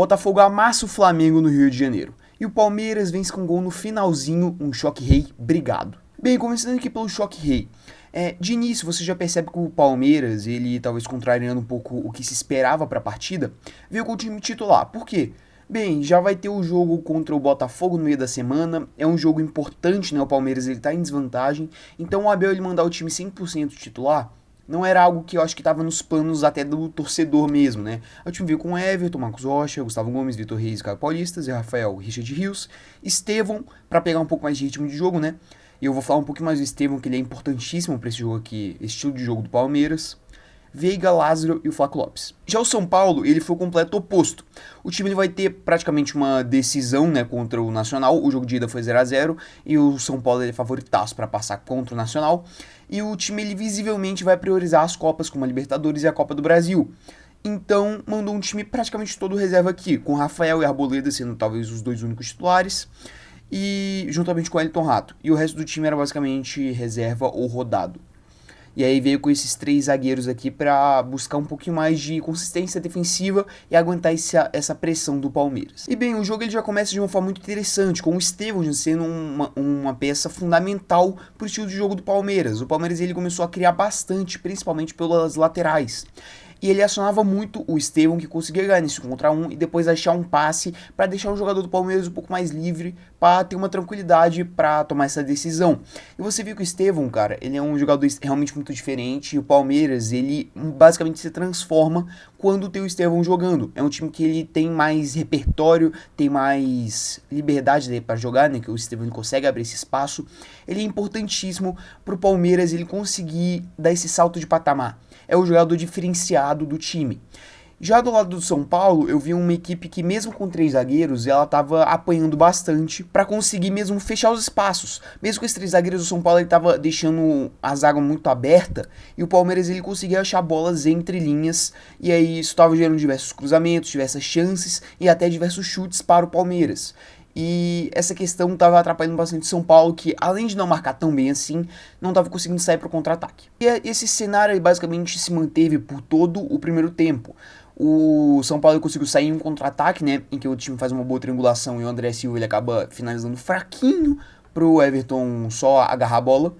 Botafogo amassa o Flamengo no Rio de Janeiro. E o Palmeiras vence com um gol no finalzinho, um choque rei brigado. Bem, começando aqui pelo choque rei. De início, você já percebe que o Palmeiras, ele talvez contrariando um pouco o que se esperava para a partida, veio com o time titular. Por quê? Bem, já vai ter o jogo contra o Botafogo no meio da semana, é um jogo importante, né? O Palmeiras ele tá em desvantagem, então o Abel ele mandar o time 100% titular não era algo que eu acho que estava nos planos até do torcedor mesmo, né? O time veio com Everton, Marcos Rocha, Gustavo Gomes, Vitor Reis, Caio Paulistas, e Rafael, Richard Rios, Estevão, para pegar um pouco mais de ritmo de jogo, né? E eu vou falar um pouquinho mais do Estevão, que ele é importantíssimo para esse jogo aqui, esse estilo de jogo do Palmeiras. Veiga, Lázaro e o Flaco Lopes. Já o São Paulo, ele foi o completo oposto. O time ele vai ter praticamente uma decisão, né, contra o Nacional. O jogo de ida foi 0-0 e o São Paulo ele é favoritaço para passar contra o Nacional. E o time ele visivelmente vai priorizar as Copas como a Libertadores e a Copa do Brasil. Então, mandou um time praticamente todo reserva aqui, com Rafael e Arboleda sendo talvez os dois únicos titulares, e juntamente com Elton Rato. E o resto do time era basicamente reserva ou rodado. E aí veio com esses três zagueiros aqui para buscar um pouquinho mais de consistência defensiva e aguentar essa pressão do Palmeiras. E bem, o jogo ele já começa de uma forma muito interessante, com o Estevão já sendo uma peça fundamental para o estilo de jogo do Palmeiras. O Palmeiras ele começou a criar bastante, principalmente pelas laterais. E ele acionava muito o Estevão, que conseguia ganhar nesse 1 contra 1 e depois achar um passe para deixar o jogador do Palmeiras um pouco mais livre, para ter uma tranquilidade para tomar essa decisão. E você viu que o Estevão, cara, ele é um jogador realmente muito diferente, e o Palmeiras, ele basicamente se transforma quando tem o Estevão jogando. É um time que ele tem mais repertório, tem mais liberdade para jogar, né, que o Estevão consegue abrir esse espaço. Ele é importantíssimo para o Palmeiras ele conseguir dar esse salto de patamar. É o jogador diferenciado do time. Já do lado do São Paulo, eu vi uma equipe que mesmo com 3 zagueiros, ela estava apanhando bastante para conseguir mesmo fechar os espaços. Mesmo com esses 3 zagueiros, o São Paulo estava deixando a zaga muito aberta e o Palmeiras ele conseguia achar bolas entre linhas e aí isso estava gerando diversos cruzamentos, diversas chances e até diversos chutes para o Palmeiras. E essa questão estava atrapalhando bastante o São Paulo, que além de não marcar tão bem assim, não estava conseguindo sair para o contra-ataque. E esse cenário basicamente se manteve por todo o primeiro tempo. O São Paulo conseguiu sair em um contra-ataque, né, em que o time faz uma boa triangulação e o André Silva ele acaba finalizando fraquinho para o Everton só agarrar a bola.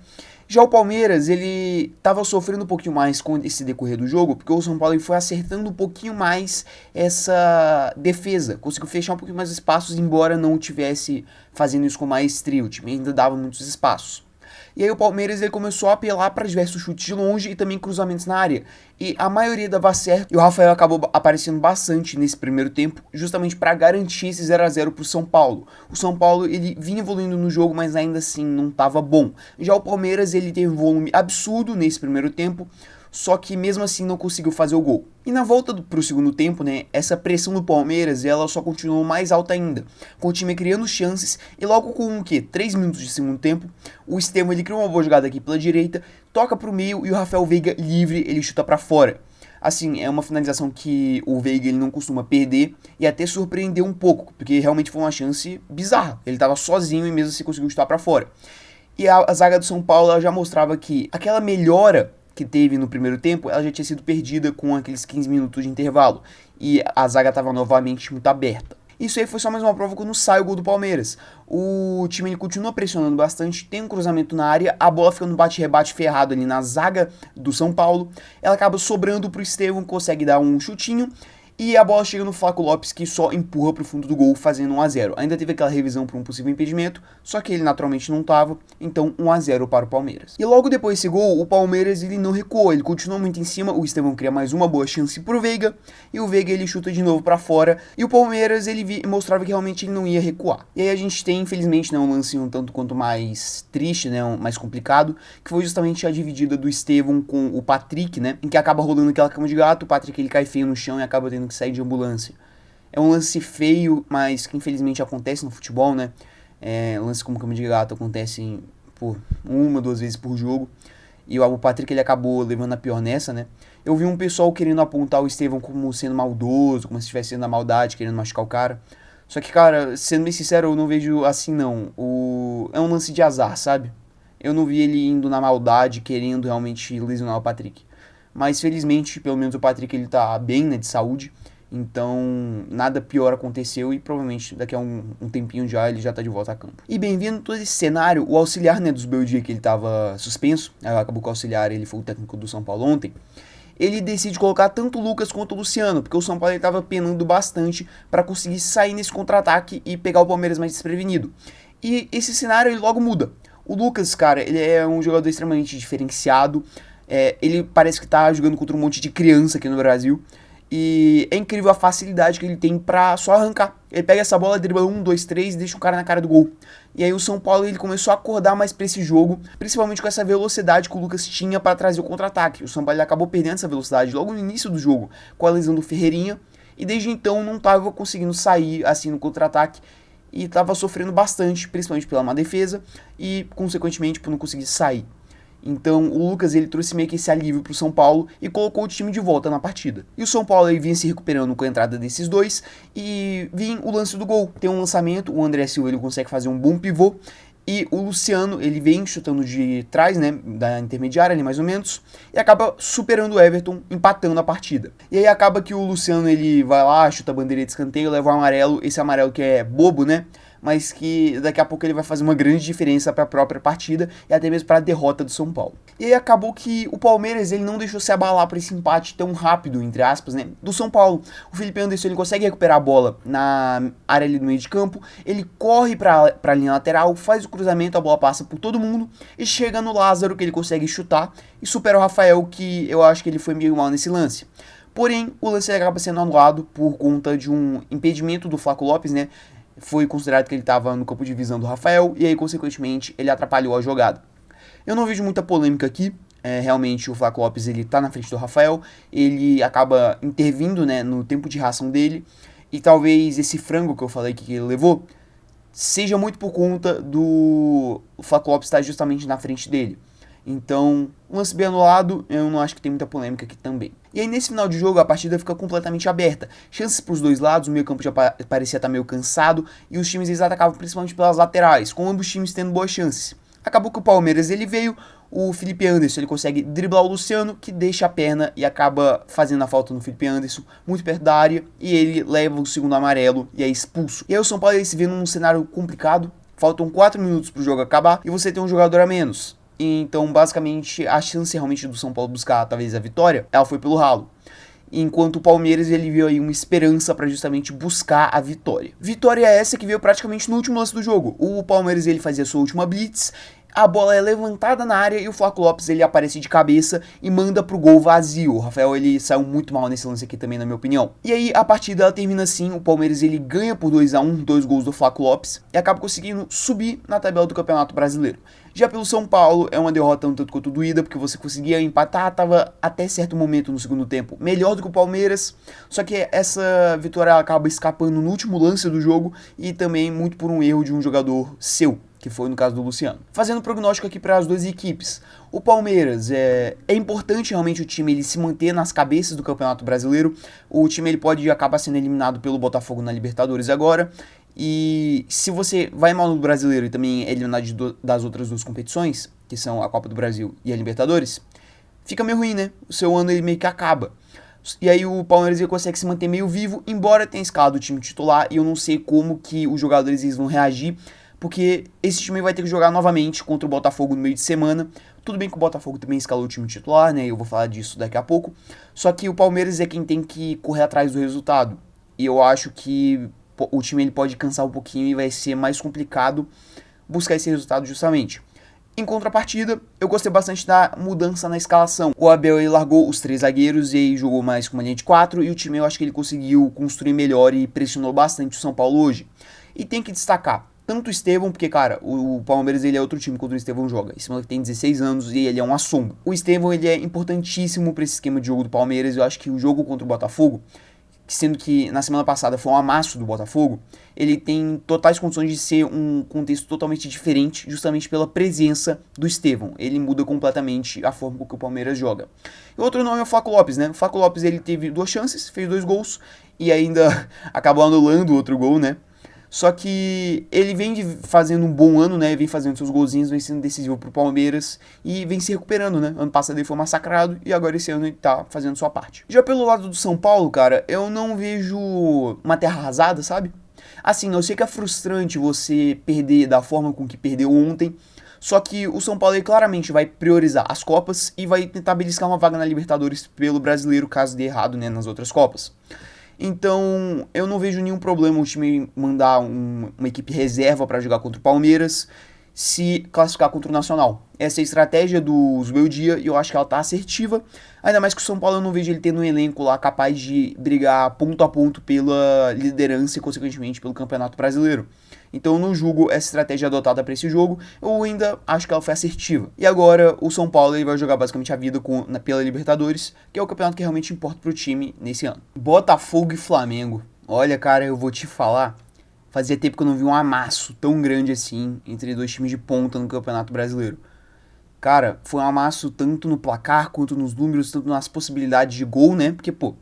Já o Palmeiras, ele estava sofrendo um pouquinho mais com esse decorrer do jogo, porque o São Paulo foi acertando um pouquinho mais essa defesa, conseguiu fechar um pouquinho mais espaços, embora não tivesse fazendo isso com maestria, o time ainda dava muitos espaços. E aí o Palmeiras ele começou a apelar para diversos chutes de longe e também cruzamentos na área. E a maioria dava certo. E o Rafael acabou aparecendo bastante nesse primeiro tempo, justamente para garantir esse 0-0 para o São Paulo. O São Paulo ele vinha evoluindo no jogo, mas ainda assim não estava bom. Já o Palmeiras ele teve um volume absurdo nesse primeiro tempo, só que mesmo assim não conseguiu fazer o gol. E na volta para o segundo tempo, né, essa pressão do Palmeiras ela só continuou mais alta ainda, com o time criando chances e logo com 3 minutos de segundo tempo, o Estevão ele criou uma boa jogada aqui pela direita, toca para o meio e o Rafael Veiga livre, ele chuta para fora. Assim, é uma finalização que o Veiga ele não costuma perder e até surpreendeu um pouco, porque realmente foi uma chance bizarra. Ele estava sozinho e mesmo assim conseguiu chutar para fora. E a zaga do São Paulo ela já mostrava que aquela melhora que teve no primeiro tempo, ela já tinha sido perdida com aqueles 15 minutos de intervalo. E a zaga estava novamente muito aberta. Isso aí foi só mais uma prova quando sai o gol do Palmeiras. O time ele continua pressionando bastante, tem um cruzamento na área, a bola fica no bate-rebate ferrado ali na zaga do São Paulo. Ela acaba sobrando para o Estevão, consegue dar um chutinho. E a bola chega no Flaco Lopes, que só empurra para o fundo do gol, fazendo 1-0. Ainda teve aquela revisão para um possível impedimento, só que ele naturalmente não estava, então 1-0 para o Palmeiras. E logo depois desse gol, o Palmeiras ele não recuou, ele continuou muito em cima, o Estevão cria mais uma boa chance para o Veiga, e o Veiga ele chuta de novo para fora, e o Palmeiras ele mostrava que realmente ele não ia recuar. E aí a gente tem, infelizmente, né, um lance um tanto quanto mais triste, né, mais complicado, que foi justamente a dividida do Estevão com o Patrick, né, em que acaba rolando aquela cama de gato, o Patrick ele cai feio no chão e acaba tendo que sair de ambulância. É um lance feio, mas que infelizmente acontece no futebol, né? Lance como cama de gato acontecem por 1, 2 vezes por jogo. E o Patrick ele acabou levando a pior nessa, né? Eu vi um pessoal querendo apontar o Estevão como sendo maldoso, como se estivesse sendo na maldade, querendo machucar o cara. Só que, cara, sendo bem sincero, eu não vejo assim, não. É um lance de azar, sabe? Eu não vi ele indo na maldade, querendo realmente lesionar o Patrick. Mas felizmente, pelo menos o Patrick ele tá bem, né, de saúde. Então, nada pior aconteceu e provavelmente daqui a um tempinho ele já tá de volta a campo. E bem-vindo todo esse cenário, o auxiliar, né, dos Beldia, que ele tava suspenso, acabou que o auxiliar, ele foi o técnico do São Paulo ontem, ele decide colocar tanto o Lucas quanto o Luciano, porque o São Paulo estava penando bastante para conseguir sair nesse contra-ataque e pegar o Palmeiras mais desprevenido. E esse cenário ele logo muda. O Lucas, cara, ele é um jogador extremamente diferenciado, ele parece que tá jogando contra um monte de criança aqui no Brasil, e é incrível a facilidade que ele tem pra só arrancar. Ele pega essa bola, dribla 1, 2, 3 e deixa o cara na cara do gol. E aí o São Paulo ele começou a acordar mais pra esse jogo, principalmente com essa velocidade que o Lucas tinha para trazer o contra-ataque. O São Paulo ele acabou perdendo essa velocidade logo no início do jogo, com a lesão do Ferreirinha, e desde então não estava conseguindo sair assim no contra-ataque e estava sofrendo bastante, principalmente pela má defesa e consequentemente por não conseguir sair. Então o Lucas ele trouxe meio que esse alívio pro São Paulo e colocou o time de volta na partida. E o São Paulo ele vinha se recuperando com a entrada desses dois e vinha o lance do gol. Tem um lançamento, o André Silva ele consegue fazer um bom pivô e o Luciano ele vem chutando de trás, né, da intermediária ali mais ou menos, e acaba superando o Everton, empatando a partida. E aí acaba que o Luciano ele vai lá, chuta a bandeira de escanteio, leva o amarelo, esse amarelo que é bobo, né? Mas que daqui a pouco ele vai fazer uma grande diferença para a própria partida e até mesmo para a derrota do São Paulo. E aí acabou que o Palmeiras ele não deixou se abalar para esse empate tão rápido, entre aspas, né, do São Paulo. O Felipe Anderson ele consegue recuperar a bola na área ali do meio de campo, ele corre para a linha lateral, faz o cruzamento, a bola passa por todo mundo e chega no Lázaro que ele consegue chutar e supera o Rafael, que eu acho que ele foi meio mal nesse lance. Porém, o lance acaba sendo anulado por conta de um impedimento do Flaco Lopes, né? Foi considerado que ele estava no campo de visão do Rafael e aí, consequentemente, ele atrapalhou a jogada. Eu não vejo muita polêmica aqui, realmente o Flaco Lopes ele tá na frente do Rafael, ele acaba intervindo, né, no tempo de reação dele e talvez esse frango que eu falei que ele levou seja muito por conta do Flaco Lopes estar justamente na frente dele. Então, um lance bem anulado, eu não acho que tem muita polêmica aqui também. E aí, nesse final de jogo, a partida fica completamente aberta. Chances para os dois lados, o meio campo já parecia estar meio cansado, e os times eles atacavam principalmente pelas laterais, com ambos times tendo boas chances. Acabou que o Palmeiras ele veio, o Felipe Anderson ele consegue driblar o Luciano, que deixa a perna e acaba fazendo a falta no Felipe Anderson, muito perto da área, e ele leva o segundo amarelo e é expulso. E aí o São Paulo ele se vê num cenário complicado, faltam 4 minutos para o jogo acabar, e você tem um jogador a menos. Então, basicamente, a chance realmente do São Paulo buscar, talvez, a vitória, ela foi pelo ralo. Enquanto o Palmeiras, ele viu aí uma esperança para justamente buscar a vitória. Vitória essa que veio praticamente no último lance do jogo. O Palmeiras, ele fazia sua última blitz, a bola é levantada na área e o Flaco Lopes, ele aparece de cabeça e manda pro gol vazio. O Rafael, ele saiu muito mal nesse lance aqui também, na minha opinião. E aí, a partida, ela termina assim, o Palmeiras, ele ganha por 2-1, 2 gols do Flaco Lopes, e acaba conseguindo subir na tabela do Campeonato Brasileiro. Já pelo São Paulo, é uma derrota um tanto quanto doída, porque você conseguia empatar, tava até certo momento no segundo tempo melhor do que o Palmeiras, só que essa vitória acaba escapando no último lance do jogo e também muito por um erro de um jogador seu, que foi no caso do Luciano. Fazendo prognóstico aqui para as duas equipes. O Palmeiras, é importante realmente o time ele se manter nas cabeças do Campeonato Brasileiro. O time ele pode acabar sendo eliminado pelo Botafogo na Libertadores agora. E se você vai mal no Brasileiro e também é eliminado das outras duas competições, que são a Copa do Brasil e a Libertadores, fica meio ruim, né? O seu ano ele meio que acaba. E aí o Palmeiras ele consegue se manter meio vivo, embora tenha escalado o time titular, e eu não sei como que os jogadores eles vão reagir, porque esse time vai ter que jogar novamente contra o Botafogo no meio de semana. Tudo bem que o Botafogo também escalou o time titular, né? Eu vou falar disso daqui a pouco. Só que o Palmeiras é quem tem que correr atrás do resultado. E eu acho que o time ele pode cansar um pouquinho e vai ser mais complicado buscar esse resultado justamente. Em contrapartida, eu gostei bastante da mudança na escalação. O Abel ele largou os 3 zagueiros e jogou mais com uma linha de 4, e o time eu acho que ele conseguiu construir melhor e pressionou bastante o São Paulo hoje. E tem que destacar tanto o Estevão, porque, cara, o Palmeiras ele é outro time quando o Estevão joga. Esse moleque tem 16 anos e ele é um assombro. O Estevão ele é importantíssimo para esse esquema de jogo do Palmeiras. Eu acho que o jogo contra o Botafogo, sendo que na semana passada foi um amasso do Botafogo, ele tem totais condições de ser um contexto totalmente diferente, justamente pela presença do Estevão. Ele muda completamente a forma com que o Palmeiras joga. E outro nome é o Flaco Lopes, né? O Flaco Lopes ele teve 2 chances, fez 2 gols e ainda acabou anulando outro gol, né? Só que ele vem fazendo um bom ano, né? Vem fazendo seus golzinhos, vem sendo decisivo pro Palmeiras e vem se recuperando, né? Ano passado ele foi massacrado e agora esse ano ele tá fazendo sua parte. Já pelo lado do São Paulo, cara, eu não vejo uma terra arrasada, sabe? Assim, eu sei que é frustrante você perder da forma com que perdeu ontem, só que o São Paulo ele claramente vai priorizar as Copas e vai tentar beliscar uma vaga na Libertadores pelo Brasileiro, caso dê errado, né, nas outras Copas. Então, eu não vejo nenhum problema o time mandar uma equipe reserva para jogar contra o Palmeiras se classificar contra o Nacional. Essa é a estratégia do Zubeldia e eu acho que ela tá assertiva. Ainda mais que o São Paulo eu não vejo ele tendo um elenco lá capaz de brigar ponto a ponto pela liderança e, consequentemente, pelo Campeonato Brasileiro. Então eu não julgo essa estratégia adotada para esse jogo, eu ainda acho que ela foi assertiva. E agora o São Paulo ele vai jogar basicamente a vida pela Libertadores, que é o campeonato que realmente importa pro time nesse ano. Botafogo e Flamengo. Olha, cara, eu vou te falar, fazia tempo que eu não vi um amasso tão grande assim entre dois times de ponta no Campeonato Brasileiro. Cara, foi um amasso tanto no placar, quanto nos números, tanto nas possibilidades de gol, né? Porque, pô,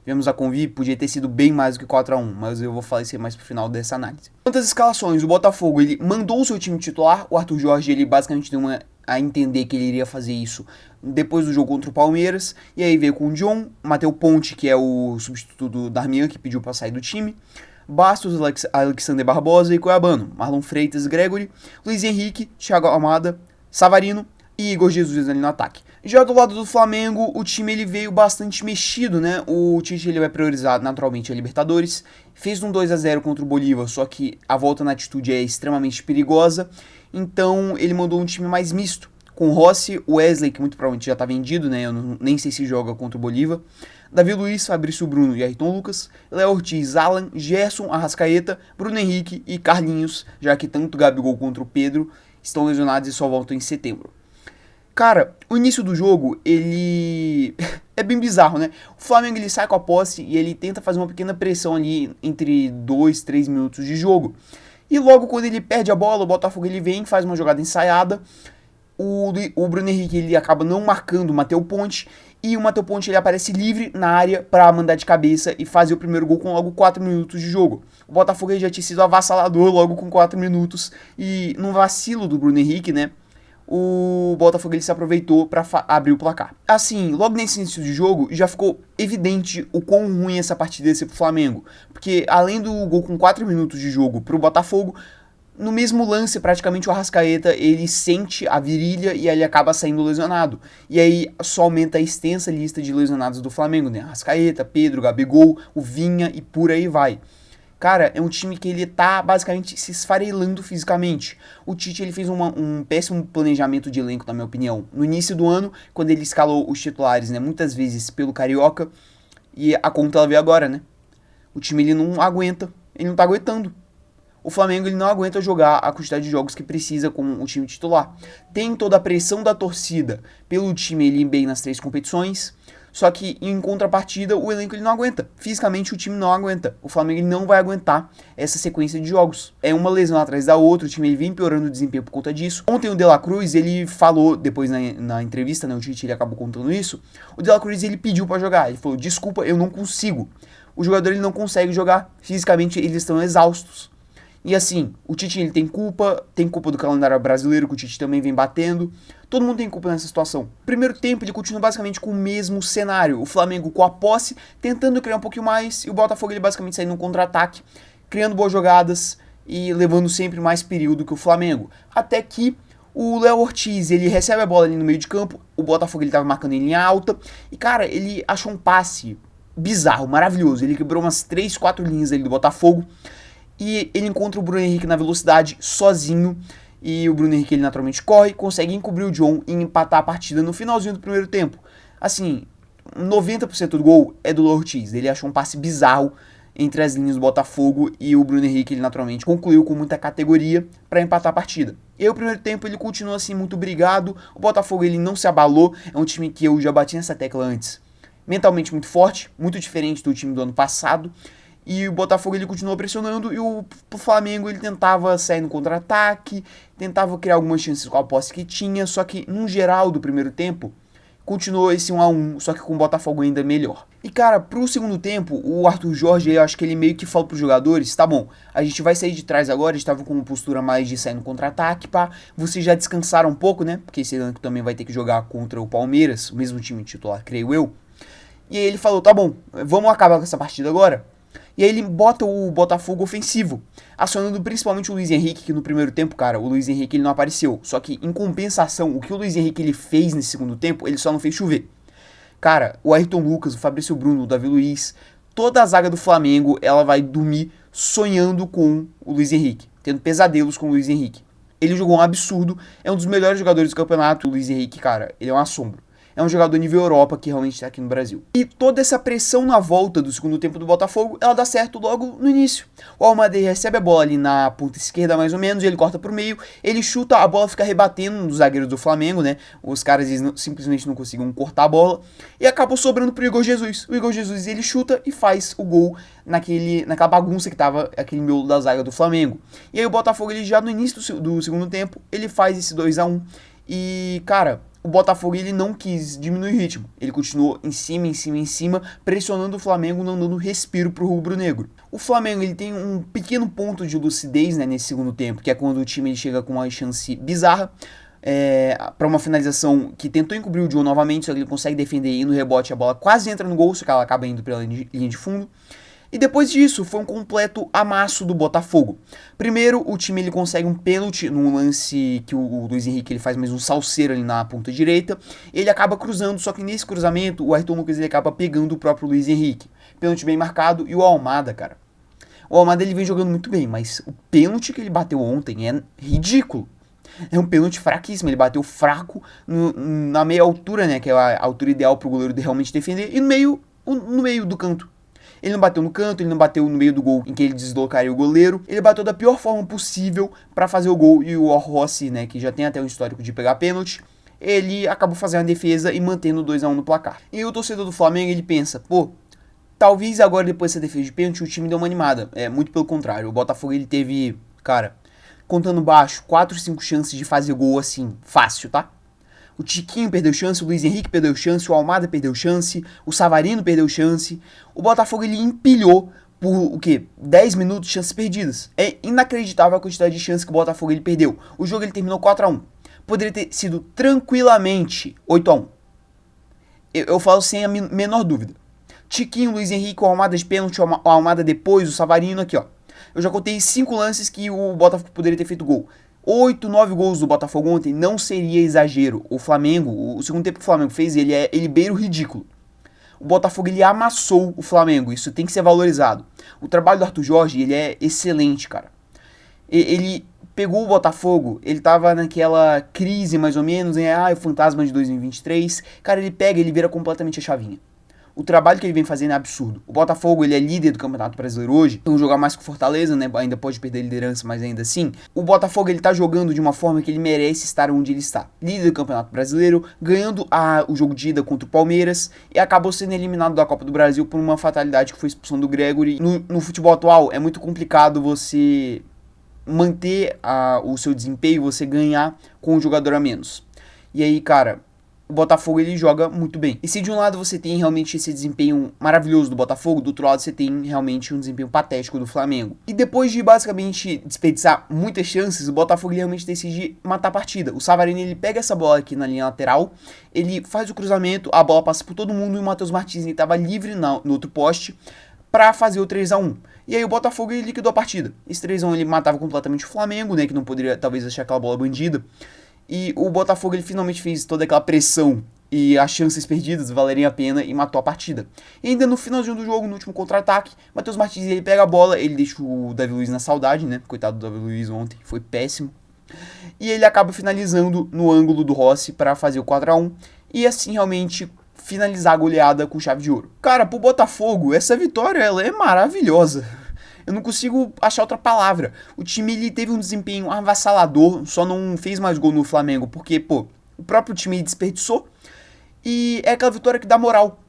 vemos a Convi, podia ter sido bem mais do que 4-1, mas eu vou falar isso aí mais pro final dessa análise. Quantas escalações, o Botafogo, ele mandou o seu time titular, o Arthur Jorge, ele basicamente deu a entender que ele iria fazer isso depois do jogo contra o Palmeiras, e aí veio com o John, Matheus Ponte, que é o substituto do Darmian, que pediu pra sair do time, Bastos, Alexander Barbosa e Cuiabano, Marlon Freitas, Gregory, Luiz Henrique, Thiago Almada, Savarino e Igor Jesus ali no ataque. Já do lado do Flamengo, o time ele veio bastante mexido, né? O Tite ele vai priorizar naturalmente a Libertadores. Fez um 2-0 contra o Bolívar, só que a volta na atitude é extremamente perigosa. Então ele mandou um time mais misto, com Rossi, Wesley, que muito provavelmente já tá vendido, né? Eu nem sei se joga contra o Bolívar. Davi Luiz, Fabrício Bruno e Ayrton Lucas, Léo Ortiz, Alan, Gerson, Arrascaeta, Bruno Henrique e Carlinhos, já que tanto Gabigol contra o Pedro estão lesionados e só voltam em setembro. Cara, o início do jogo, ele é bem bizarro, né? O Flamengo ele sai com a posse e ele tenta fazer uma pequena pressão ali entre 2, 3 minutos de jogo. E logo quando ele perde a bola, o Botafogo ele vem, faz uma jogada ensaiada. O Bruno Henrique ele acaba não marcando o Matheus Ponte e o Matheus Ponte ele aparece livre na área para mandar de cabeça e fazer o primeiro gol com logo 4 minutos de jogo. O Botafogo ele já tinha sido avassalador logo com 4 minutos e num vacilo do Bruno Henrique, né? O Botafogo ele se aproveitou para abrir o placar. Assim, logo nesse início de jogo, já ficou evidente o quão ruim essa partida ia ser pro Flamengo. Porque além do gol com 4 minutos de jogo pro Botafogo, no mesmo lance, praticamente o Arrascaeta, ele sente a virilha e ele acaba saindo lesionado. E aí só aumenta a extensa lista de lesionados do Flamengo, né? Arrascaeta, Pedro, Gabigol, o Vinha e por aí vai. Cara, é um time que ele tá basicamente se esfarelando fisicamente. O Tite ele fez um péssimo planejamento de elenco, na minha opinião. No início do ano, quando ele escalou os titulares, né, muitas vezes pelo Carioca, e a conta ela veio agora, né? O time ele não aguenta, ele não tá aguentando. O Flamengo ele não aguenta jogar a quantidade de jogos que precisa com o time titular. Tem toda a pressão da torcida pelo time ele ir bem nas 3 competições. Só que em contrapartida o elenco ele não aguenta. Fisicamente o time não aguenta. O Flamengo ele não vai aguentar essa sequência de jogos. É uma lesão atrás da outra, o time ele vem piorando o desempenho por conta disso. Ontem o De La Cruz ele falou, depois na entrevista, né, o Tite ele acabou contando isso. O De La Cruz ele pediu pra jogar. Ele falou, desculpa, eu não consigo. O jogador ele não consegue jogar. Fisicamente eles estão exaustos. E assim, o Tite ele tem culpa do calendário brasileiro, que o Tite também vem batendo. Todo mundo tem culpa nessa situação. Primeiro tempo, ele continua basicamente com o mesmo cenário. O Flamengo com a posse, tentando criar um pouquinho mais, e o Botafogo ele basicamente saindo no contra-ataque, criando boas jogadas e levando sempre mais perigo do que o Flamengo. Até que o Léo Ortiz, ele recebe a bola ali no meio de campo, o Botafogo ele tava marcando em linha alta, e cara, ele achou um passe bizarro, maravilhoso. Ele quebrou umas 3, 4 linhas ali do Botafogo, e ele encontra o Bruno Henrique na velocidade, sozinho. E o Bruno Henrique ele naturalmente corre, consegue encobrir o John e empatar a partida no finalzinho do primeiro tempo. Assim, 90% do gol é do Ortiz. Ele achou um passe bizarro entre as linhas do Botafogo e o Bruno Henrique ele naturalmente concluiu com muita categoria para empatar a partida. E aí o primeiro tempo ele continua assim muito brigado. O Botafogo ele não se abalou, é um time que eu já bati nessa tecla antes. Mentalmente muito forte, muito diferente do time do ano passado. E o Botafogo ele continuou pressionando e o Flamengo ele tentava sair no contra-ataque, tentava criar algumas chances com a posse que tinha, só que no geral do primeiro tempo, continuou esse 1-1, só que com o Botafogo ainda melhor. E cara, pro segundo tempo, o Arthur Jorge, eu acho que ele meio que falou pros jogadores, tá bom, a gente vai sair de trás agora, eles estavam com uma postura mais de sair no contra-ataque, pá, vocês já descansaram um pouco, né, porque esse ano também vai ter que jogar contra o Palmeiras, o mesmo time titular, creio eu. E aí ele falou, tá bom, vamos acabar com essa partida agora? E aí ele bota o Botafogo ofensivo, acionando principalmente o Luiz Henrique, que no primeiro tempo, cara, o Luiz Henrique ele não apareceu. Só que, em compensação, o que o Luiz Henrique ele fez nesse segundo tempo, ele só não fez chover. Cara, o Ayrton Lucas, o Fabrício Bruno, o Davi Luiz, toda a zaga do Flamengo, ela vai dormir sonhando com o Luiz Henrique, tendo pesadelos com o Luiz Henrique. Ele jogou um absurdo, é um dos melhores jogadores do campeonato. O Luiz Henrique, cara, ele é um assombro. É um jogador nível Europa que realmente está aqui no Brasil. E toda essa pressão na volta do segundo tempo do Botafogo, ela dá certo logo no início. O Almada recebe a bola ali na ponta esquerda mais ou menos, ele corta pro meio, ele chuta, a bola fica rebatendo nos zagueiros do Flamengo, né? Os caras simplesmente não conseguiam cortar a bola e acabou sobrando pro Igor Jesus. O Igor Jesus ele chuta e faz o gol naquela bagunça que tava aquele miolo da zaga do Flamengo. E aí o Botafogo, ele já no início do segundo tempo, ele faz esse 2-1 e, cara, o Botafogo ele não quis diminuir o ritmo. Ele continuou em cima, pressionando o Flamengo, não dando respiro pro rubro-negro. O Flamengo ele tem um pequeno ponto de lucidez, né, nesse segundo tempo, que é quando o time ele chega com uma chance bizarra para uma finalização que tentou encobrir o John novamente, só que ele consegue defender e no rebote a bola quase entra no gol, só que ela acaba indo pela linha de fundo. E depois disso, foi um completo amasso do Botafogo. Primeiro, o time ele consegue um pênalti num lance que o Luiz Henrique ele faz mais um salseiro ali na ponta direita. Ele acaba cruzando, só que nesse cruzamento, o Ayrton Lucas ele acaba pegando o próprio Luiz Henrique. Pênalti bem marcado. E o Almada, cara. O Almada ele vem jogando muito bem, mas o pênalti que ele bateu ontem é ridículo. É um pênalti fraquíssimo, ele bateu fraco na meia altura, né, que é a altura ideal para o goleiro realmente defender, e no meio do canto. Ele não bateu no canto, ele não bateu no meio do gol em que ele deslocaria o goleiro. Ele bateu da pior forma possível para fazer o gol. E o Rossi, né, que já tem até um histórico de pegar pênalti, ele acabou fazendo a defesa e mantendo o 2-1 no placar. E o torcedor do Flamengo, ele pensa, pô, talvez agora depois dessa defesa de pênalti o time deu uma animada. Muito pelo contrário, o Botafogo ele teve, cara, contando baixo, 4, 5 chances de fazer gol assim, fácil, tá? O Tiquinho perdeu chance, o Luiz Henrique perdeu chance, o Almada perdeu chance, o Savarino perdeu chance. O Botafogo ele empilhou por o quê? 10 minutos de chances perdidas. É inacreditável a quantidade de chances que o Botafogo ele perdeu. O jogo ele terminou 4-1. Poderia ter sido tranquilamente 8-1. Eu falo sem a menor dúvida. Tiquinho, Luiz Henrique, o Almada de pênalti, o Almada depois, o Savarino aqui, ó. Eu já contei 5 lances que o Botafogo poderia ter feito gol. 8, 9 gols do Botafogo ontem não seria exagero. O Flamengo, o segundo tempo que o Flamengo fez, ele beira o ridículo. O Botafogo, ele amassou o Flamengo, isso tem que ser valorizado. O trabalho do Arthur Jorge, ele é excelente, cara. Ele pegou o Botafogo, ele tava naquela crise mais ou menos, o fantasma de 2023. Cara, ele pega, ele vira completamente a chavinha. O trabalho que ele vem fazendo é absurdo. O Botafogo, ele é líder do Campeonato Brasileiro hoje. Então jogar mais com o Fortaleza, né? Ainda pode perder a liderança, mas ainda assim. O Botafogo, ele tá jogando de uma forma que ele merece estar onde ele está. Líder do Campeonato Brasileiro, ganhando o jogo de ida contra o Palmeiras e acabou sendo eliminado da Copa do Brasil por uma fatalidade que foi a expulsão do Gregory. No futebol atual, é muito complicado você manter o seu desempenho, você ganhar com um jogador a menos. E aí, cara, o Botafogo ele joga muito bem. E se de um lado você tem realmente esse desempenho maravilhoso do Botafogo, do outro lado você tem realmente um desempenho patético do Flamengo. E depois de basicamente desperdiçar muitas chances, o Botafogo ele realmente decide matar a partida. O Savarino ele pega essa bola aqui na linha lateral, ele faz o cruzamento, a bola passa por todo mundo e o Matheus Martins ele estava livre no outro poste para fazer o 3-1. E aí o Botafogo ele liquidou a partida. Esse 3-1 ele matava completamente o Flamengo, né, que não poderia talvez achar aquela bola bandida. E o Botafogo ele finalmente fez toda aquela pressão e as chances perdidas valeriam a pena e matou a partida. E ainda no finalzinho do jogo, no último contra-ataque, Matheus Martins ele pega a bola, ele deixa o Davi Luiz na saudade, né? Coitado do Davi Luiz ontem, foi péssimo. E ele acaba finalizando no ângulo do Rossi para fazer o 4-1 e assim realmente finalizar a goleada com chave de ouro. Cara, pro Botafogo, essa vitória ela é maravilhosa. Eu não consigo achar outra palavra. O time ele teve um desempenho avassalador, só não fez mais gol no Flamengo, porque, pô, o próprio time desperdiçou. E é aquela vitória que dá moral.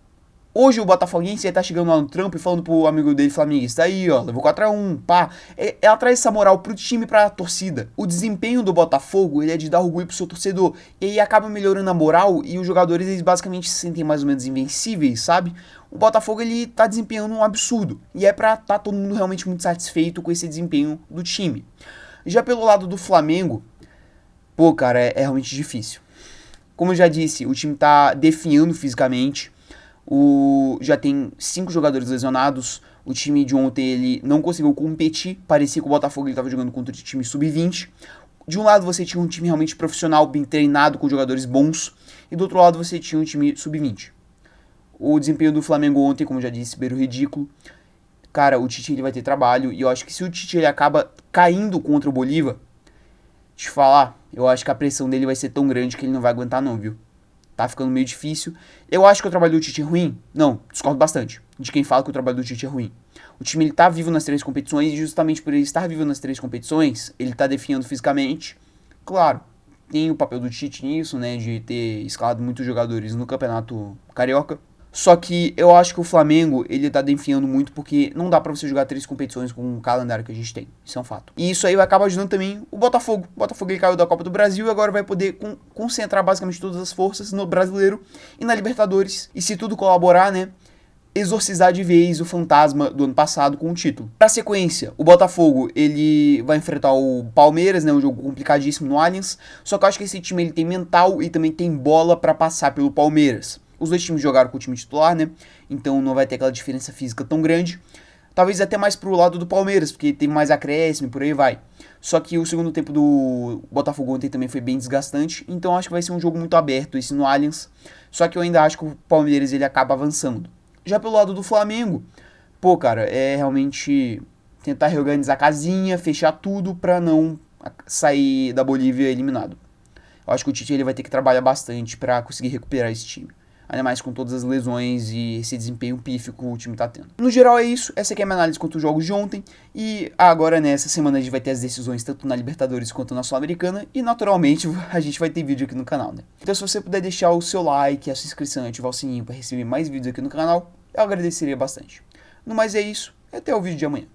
Hoje o botafoguense tá chegando lá no trampo e falando pro amigo dele flamenguista, aí ó, levou 4-1, pá. Ela traz essa moral pro time e pra torcida. O desempenho do Botafogo, ele é de dar orgulho pro seu torcedor. E aí acaba melhorando a moral e os jogadores, eles basicamente se sentem mais ou menos invencíveis, sabe? O Botafogo, ele tá desempenhando um absurdo. E é pra tá todo mundo realmente muito satisfeito com esse desempenho do time. Já pelo lado do Flamengo, pô, cara, é realmente difícil. Como eu já disse, o time tá definhando fisicamente. Já tem 5 jogadores lesionados. O time de ontem ele não conseguiu competir. Parecia que o Botafogo estava jogando contra o time sub-20. De um lado você tinha um time realmente profissional, bem treinado, com jogadores bons. E do outro lado você tinha um time sub-20. O desempenho do Flamengo ontem, como eu já disse, beirou ridículo. Cara, o Tite ele vai ter trabalho. E eu acho que se o Tite ele acaba caindo contra o Bolívar, te falar, eu acho que a pressão dele vai ser tão grande que ele não vai aguentar não, viu? Tá ficando meio difícil. Eu acho que o trabalho do Tite é ruim? Não, discordo bastante de quem fala que o trabalho do Tite é ruim. O time ele tá vivo nas 3 competições e justamente por ele estar vivo nas 3 competições, ele tá definhando fisicamente. Claro, tem o papel do Tite nisso, né, de ter escalado muitos jogadores no Campeonato Carioca. Só que eu acho que o Flamengo, ele tá definhando muito porque não dá pra você jogar 3 competições com o calendário que a gente tem. Isso é um fato. E isso aí acaba ajudando também o Botafogo. O Botafogo ele caiu da Copa do Brasil e agora vai poder concentrar basicamente todas as forças no Brasileiro e na Libertadores. E se tudo colaborar, né, exorcizar de vez o fantasma do ano passado com o título. Pra sequência, o Botafogo, ele vai enfrentar o Palmeiras, né, um jogo complicadíssimo no Allianz. Só que eu acho que esse time ele tem mental e também tem bola pra passar pelo Palmeiras. Os dois times jogaram com o time titular, né? Então não vai ter aquela diferença física tão grande. Talvez até mais pro lado do Palmeiras, porque tem mais acréscimo e por aí vai. Só que o segundo tempo do Botafogo ontem também foi bem desgastante. Então acho que vai ser um jogo muito aberto esse no Allianz. Só que eu ainda acho que o Palmeiras ele acaba avançando. Já pelo lado do Flamengo, pô, cara, é realmente tentar reorganizar a casinha, fechar tudo pra não sair da Bolívia eliminado. Eu acho que o Tite ele vai ter que trabalhar bastante pra conseguir recuperar esse time. Ainda mais com todas as lesões e esse desempenho pífico que o time tá tendo. No geral é isso, essa aqui é a minha análise quanto os jogos de ontem. E agora nessa semana a gente vai ter as decisões tanto na Libertadores quanto na Sul-Americana. E naturalmente a gente vai ter vídeo aqui no canal, né? Então se você puder deixar o seu like, a sua inscrição e ativar o sininho para receber mais vídeos aqui no canal, eu agradeceria bastante. No mais é isso, até o vídeo de amanhã.